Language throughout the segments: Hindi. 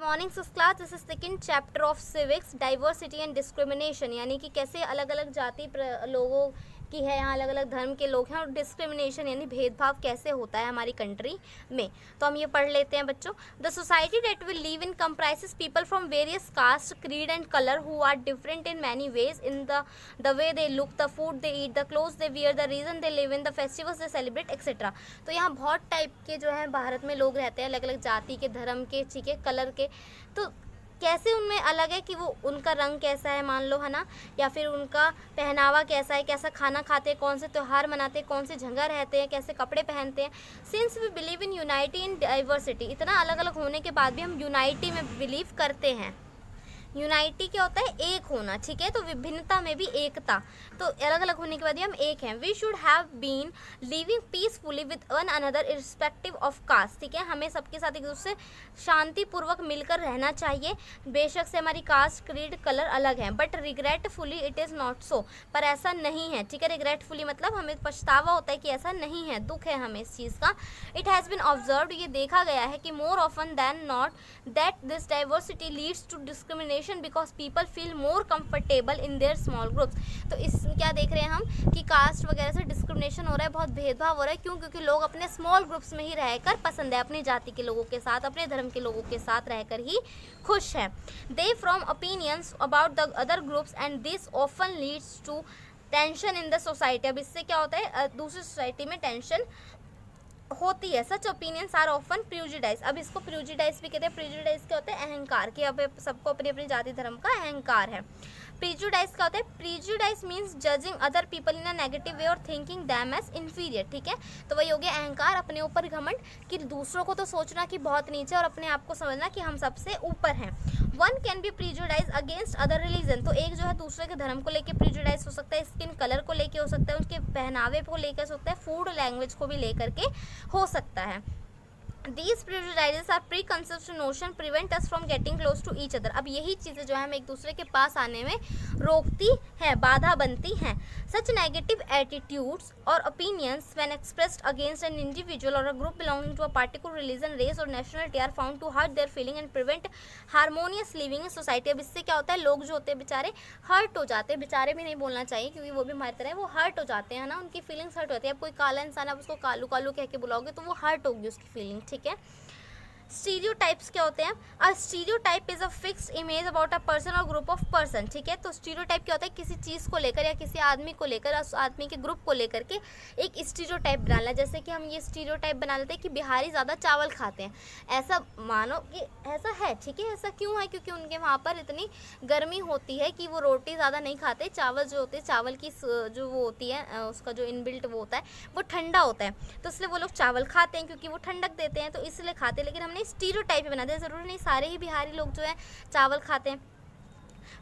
Morning class, this is second chapter of civics, diversity and discrimination. यानी कि कैसे अलग अलग जाति लोगों की है, यहाँ अलग अलग धर्म के लोग हैं, और डिस्क्रिमिनेशन यानी भेदभाव कैसे होता है हमारी कंट्री में। तो हम ये पढ़ लेते हैं बच्चों। The society that will live in comprises people from various caste, creed and colour who are different in many ways, in the way they look, the food they eat, the clothes they wear, the region they live in, the festivals they celebrate etcetera. तो यहाँ बहुत टाइप के जो है भारत में लोग रहते हैं, अलग अलग जाति के, धर्म के, ठीक है, कलर के। तो कैसे उनमें अलग है कि वो उनका रंग कैसा है मान लो, है ना, या फिर उनका पहनावा कैसा है, कैसा खाना खाते हैं, कौन से त्यौहार मनाते हैं, कौन से जगह रहते हैं, कैसे कपड़े पहनते हैं। Since we believe in unity in diversity, इतना अलग अलग होने के बाद भी हम यूनाइटी में बिलीव करते हैं। यूनाइटी क्या होता है? एक होना, ठीक है। तो विभिन्नता में भी एकता, तो अलग अलग होने के बाद ही हम एक हैं। We should have been living peacefully with one another irrespective of caste, ठीक है। हमें सबके साथ एक दूसरे शांतिपूर्वक मिलकर रहना चाहिए, बेशक से हमारी कास्ट, क्रीड, कलर अलग हैं। But regretfully it is not so, पर ऐसा नहीं है, ठीक है। रिग्रेटफुली मतलब हमें पछतावा होता है कि ऐसा नहीं है, दुख है हमें इस चीज़ का। इट हैज़ बीन ऑब्जर्व्ड, ये देखा गया है कि more often than not that this diversity leads to discrimination because people feel more comfortable in their small groups. तो इस क्या देख रहे हैं हम कि कास्ट वगैरह से डिस्क्रिमिनेशन हो रहा है, बहुत भेदभाव हो रहा है। क्यों? क्योंकि लोग अपने स्मॉल ग्रुप्स में ही रहकर पसंद है, अपनी जाति के लोगों के साथ, अपने धर्म के लोगों के साथ रहकर ही खुश है। They form opinions about the other groups and this often leads to tension in the society. अब इससे क्या होता है? दूसरी सोसाइटी में टेंशन होती है। सच ओपिनियंस आर ऑफन प्रिजुडाइज। अब इसको प्रिजुडाइज भी कहते हैं। प्रिजुडाइज क्या होता है? अहंकार, कि अब सबको अपनी अपनी जाति धर्म का अहंकार है। प्रिजुडाइज क्या होता है? Prejudice means judging other people in a negative way और थिंकिंग दैम एज इन्फीरियर, ठीक है। तो वही हो गया अहंकार, अपने ऊपर घमंड, कि दूसरों को तो सोचना कि बहुत नीचे और अपने आप को समझना कि हम सबसे ऊपर हैं। One can be prejudice against other religion, तो एक जो है दूसरे के धर्म को लेकर प्रिजुडाइज हो सकता है, स्किन कलर को लेकर हो सकता है, उसके पहनावे को लेकर हो सकता है, फूड लैंग्वेज को भी लेकर के हो सकता है। These prejudices are preconceived notion prevent us from getting close to each other। अब यही चीज़ें जो है हमें एक दूसरे के पास आने में रोकती हैं, बाधा बनती हैं। Such negative attitudes or opinions when expressed against an individual or a group belonging to a particular religion, race or nationality are found to hurt their feeling and prevent harmonious living in society। अब इससे क्या होता है? लोग जो होते हैं बेचारे हर्ट हो जाते हैं, बेचारे भी नहीं बोलना चाहिए क्योंकि वो भी हमारी तरह वो हर्ट हो जाते हैं ना, उनकी फीलिंग्स हर्ट होती है। अब कोई काला इंसान आप उसको कालू कालू कह के बुलाओगे तो वो हर्ट होगी उसकी फीलिंग, ठीक है। स्टीरियोटाइप्स क्या होते हैं? A stereotype is a fixed image about a person और ग्रुप ऑफ पर्सन, ठीक है। तो स्टीरियोटाइप क्या होता है? किसी चीज़ को लेकर या किसी आदमी को लेकर, उस आदमी के ग्रुप को लेकर के एक स्टीरियोटाइप बनाना। जैसे कि हम ये स्टीरियोटाइप बना लेते हैं कि बिहारी ज़्यादा चावल खाते हैं, ऐसा मानो कि ऐसा है, ठीक है। ऐसा क्यों है? क्योंकि उनके वहाँ पर इतनी गर्मी होती है कि वो रोटी ज़्यादा नहीं खाते, चावल जो होते हैं, चावल की जो वो होती है उसका जो इनबिल्ट वो होता है वो ठंडा होता है, तो इसलिए वो लोग चावल खाते हैं क्योंकि वो ठंडक देते हैं, तो इसलिए खाते हैं। लेकिन हमने स्टीरियोटाइप बना दिया, जरूरी नहीं सारे ही बिहारी लोग जो है चावल खाते हैं।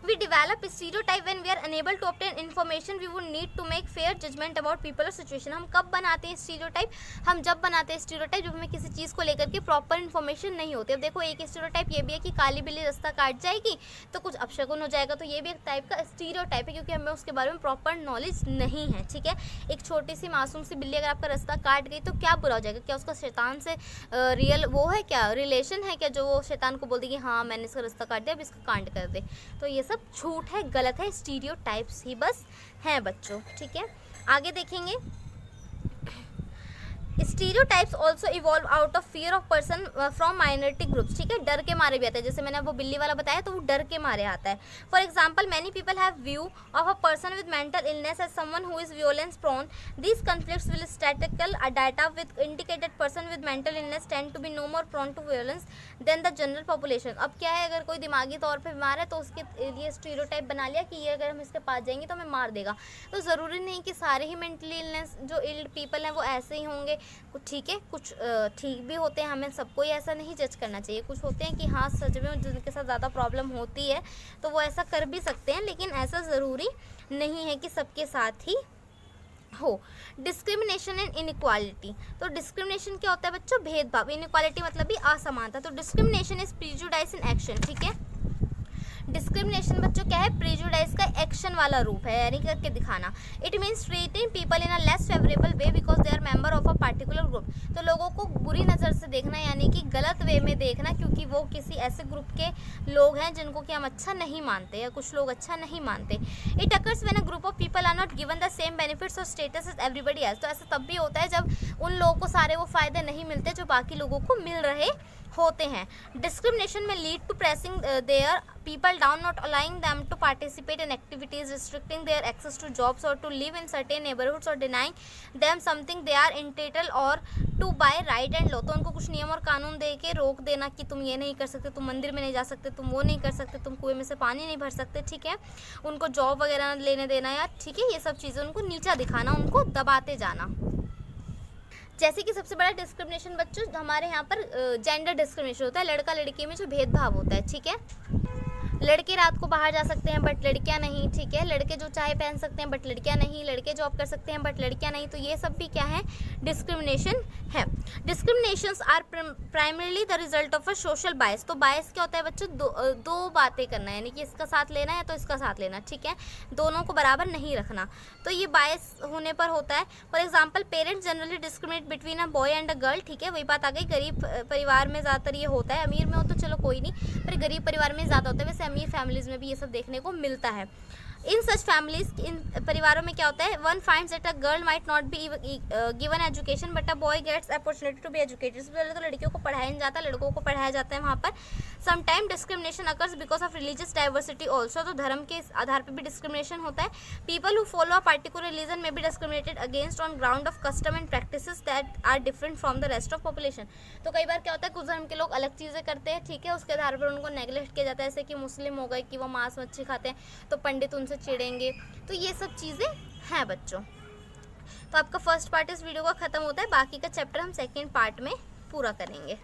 We develop stereotype when we are unable to obtain information we would need to make fair judgment about people or situation। हम कब बनाते हैं स्टीरियोटाइप? हम जब बनाते हैं स्टीरियोटाइप जब हमें किसी चीज़ को लेकर के प्रॉपर इन्फॉर्मेशन नहीं होती। अब देखो एक स्टीरियोटाइप ये भी है कि काली बिल्ली रास्ता काट जाएगी तो कुछ अपशगुन हो जाएगा, तो ये भी एक टाइप का स्टीरियोटाइप है क्योंकि हमें उसके बारे में प्रॉपर नॉलेज नहीं है, ठीक है। एक छोटी सी मासूम सी बिल्ली अगर आपका रास्ता काट गई तो क्या बुरा हो जाएगा? क्या उसका शैतान से रियल वो है, क्या रिलेशन है क्या, जो वो शैतान को बोल दे कि हाँ मैंने इसका रास्ता काट दिया अब इसका कांड कर दे? तो ये सब झूठ है, गलत है, स्टीरियोटाइप्स ही बस हैं बच्चों, ठीक है। आगे देखेंगे। Stereotypes also evolve out of fear of person from minority groups, ठीक है। डर के मारे भी आता है, जैसे मैंने वो बिल्ली वाला बताया तो वो डर के मारे आता है। For example many people have view of a person with mental illness as someone who is violence prone. This conflicts will statistical data with indicated person with mental illness tend to be no more prone to violence than the general population. अब क्या है, अगर कोई दिमागी तौर पर बीमार है तो उसके लिए स्टीरियोटाइप बना लिया कि ये अगर हम इसके पास जाएंगे तो हमें मार देगा। तो ज़रूरी नहीं कि सारे ही मेंटली इलनेस जो इल्ड पीपल हैं वो ऐसे ही होंगे, कुछ ठीक है, कुछ ठीक भी होते हैं। हमें सबको ही ऐसा नहीं जज करना चाहिए। कुछ होते हैं कि हाँ सच में जिनके साथ ज़्यादा प्रॉब्लम होती है तो वो ऐसा कर भी सकते हैं, लेकिन ऐसा ज़रूरी नहीं है कि सबके साथ ही हो। डिस्क्रिमिनेशन एंड इनइक्वालिटी, तो डिस्क्रिमिनेशन क्या होता है बच्चों? भेदभाव। इनइक्वालिटी मतलब भी असमानता। तो discrimination is prejudice in action, ठीक है। डिस्क्रिमिनेशन बच्चों क्या है, प्रेजुडाइज का एक्शन वाला रूप है, यानी करके दिखाना। It means treating people in a less favourable way because they are member of a particular group. तो लोगों को बुरी नज़र से देखना, यानी कि गलत वे में देखना, क्योंकि वो किसी ऐसे ग्रुप के लोग हैं जिनको कि हम अच्छा नहीं मानते या कुछ लोग अच्छा नहीं मानते। It occurs when a group of people are not given the same benefits और स्टेटस एज एवरीबडी एल्स। तो ऐसा तब भी होता है जब उन लोगों को सारे वो फायदे नहीं मिलते जो बाकी लोगों को मिल रहे होते हैं। डिस्क्रिमिनेशन में lead to pressing their people down, not allowing them to participate in activities, restricting their access to jobs or to live in certain neighborhoods or denying them something they are entitled or to by right and law। तो उनको कुछ नियम और कानून दे के रोक देना कि तुम ये नहीं कर सकते, तुम मंदिर में नहीं जा सकते, तुम वो नहीं कर सकते, तुम कुएं में से पानी नहीं भर सकते, ठीक है। उनको जॉब वगैरह लेने देना या ठीक है, ये सब चीज़ें उनको नीचा दिखाना, उनको दबाते जाना। जैसे कि सबसे बड़ा डिस्क्रिमिनेशन बच्चों हमारे यहाँ पर जेंडर डिस्क्रिमिनेशन होता है, लड़का लड़की में जो भेदभाव होता है, ठीक है। लड़के रात को बाहर जा सकते हैं बट लड़कियां नहीं, ठीक है। लड़के जो चाहे पहन सकते हैं बट लड़कियां नहीं, लड़के जॉब कर सकते हैं बट लड़कियां नहीं। तो ये सब भी क्या है, डिस्क्रिमिनेशन है। Discriminations are primarily the result of a social bias. तो बायस क्या होता है बच्चों, दो बातें करना, यानी कि इसका साथ लेना है तो इसका साथ लेना, ठीक है, दोनों को बराबर नहीं रखना। तो ये बायस होने पर होता है। For example parents generally discriminate between a boy and a girl, ठीक है। वही बात आ गई, गरीब परिवार में ज़्यादातर ये होता है, अमीर में हो तो चलो कोई नहीं, पर गरीब परिवार में ज़्यादा होता है। वैसे अमीर फैमिलीज में भी ये सब देखने को मिलता है। इन सच फैमिलीज, इन परिवारों में क्या होता है, one finds that a girl might not be given education but a boy gets opportunity to be educated. सबसे पहले तो लड़कियों को पढ़ाया नहीं जाता, लड़कों को पढ़ाया जाता है वहाँ पर। Sometime discrimination occurs because of religious diversity also. तो धर्म के आधार पर भी डिस्क्रिमिनेशन होता है। People who follow a particular religion may be discriminated against on ground of custom and practices that are different from the rest of population. तो कई बार क्या होता है, कुछ धर्म के लोग अलग चीज़ें करते हैं, ठीक है, उसके आधार पर उनको नेग्लेक्ट किया जाता है। जैसे कि मुस्लिम हो गए कि वो मांस मच्छी खाते हैं तो पंडित उनसे चिढ़ेंगे। तो ये सब चीज़ें हैं बच्चों। तो आपका फर्स्ट पार्ट इस वीडियो का ख़त्म होता है, बाकी का चैप्टर हम सेकेंड पार्ट में पूरा करेंगे।